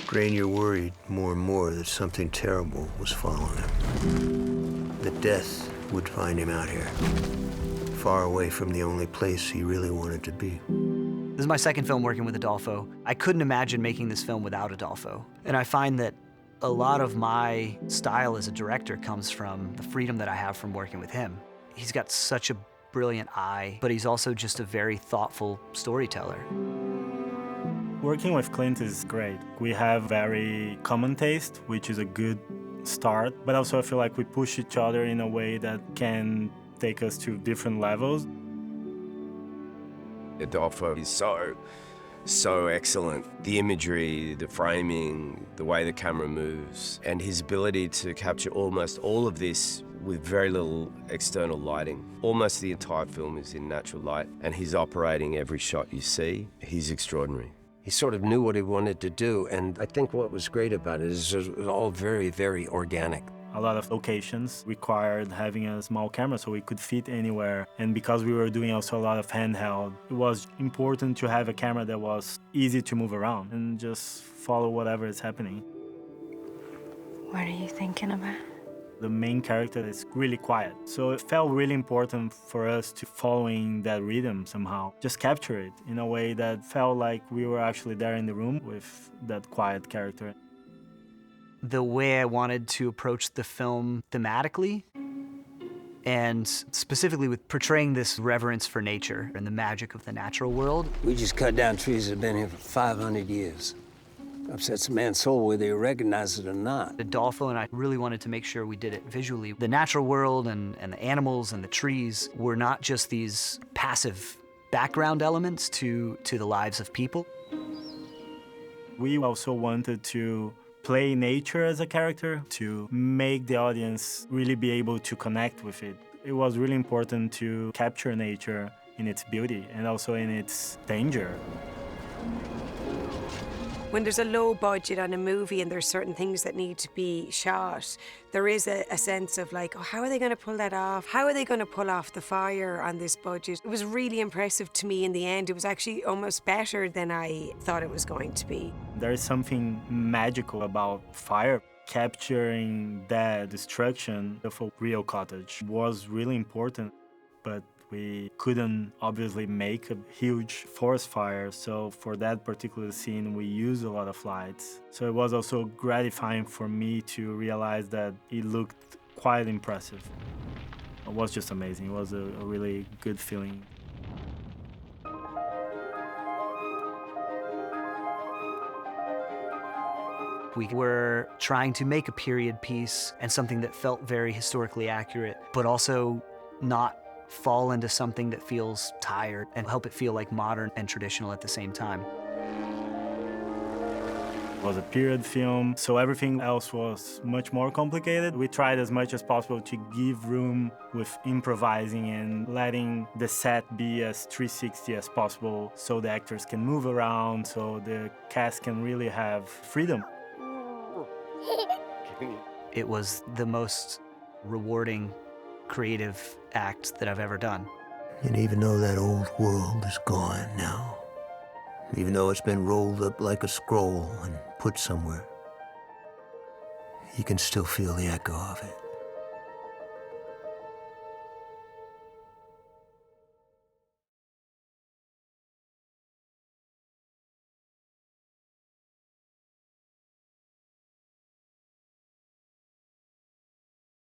Granier worried more and more that something terrible was following him. That death would find him out here, far away from the only place he really wanted to be. This is my second film working with Adolfo. I couldn't imagine making this film without Adolfo. And I find that a lot of my style as a director comes from the freedom that I have from working with him. He's got such a brilliant eye, but he's also just a very thoughtful storyteller. Working with Clint is great. We have very common taste, which is a good start, but also I feel like we push each other in a way that can take us to different levels. Adolfo is so excellent. The imagery, the framing, the way the camera moves, and his ability to capture almost all of this with very little external lighting. Almost the entire film is in natural light, and he's operating every shot you see. He's extraordinary. He sort of knew what he wanted to do, and I think what was great about it is it was all very, very organic. A lot of locations required having a small camera so we could fit anywhere. And because we were doing also a lot of handheld, it was important to have a camera that was easy to move around and just follow whatever is happening. What are you thinking about? The main character is really quiet, so it felt really important for us to following that rhythm somehow. Just capture it in a way that felt like we were actually there in the room with that quiet character. The way I wanted to approach the film thematically, and specifically with portraying this reverence for nature and the magic of the natural world. We just cut down trees that have been here for 500 years. Upsets a man's soul whether you recognize it or not. Adolfo and I really wanted to make sure we did it visually. The natural world and the animals and the trees were not just these passive background elements to the lives of people. We also wanted to play nature as a character, to make the audience really be able to connect with it. It was really important to capture nature in its beauty and also in its danger. When there's a low budget on a movie and there's certain things that need to be shot, there is a sense of like, oh, how are they going to pull that off? How are they going to pull off the fire on this budget? It was really impressive to me in the end. It was actually almost better than I thought it was going to be. There is something magical about fire. Capturing that destruction of a real cottage was really important, but we couldn't obviously make a huge forest fire, so for that particular scene we used a lot of lights. So it was also gratifying for me to realize that it looked quite impressive. It was just amazing. It was a really good feeling. We were trying to make a period piece and something that felt very historically accurate, but also not fall into something that feels tired and help it feel like modern and traditional at the same time. It was a period film, so everything else was much more complicated. We tried as much as possible to give room with improvising and letting the set be as 360 as possible so the actors can move around, so the cast can really have freedom. It was the most rewarding creative act that I've ever done. And even though that old world is gone now, even though it's been rolled up like a scroll and put somewhere, you can still feel the echo of it.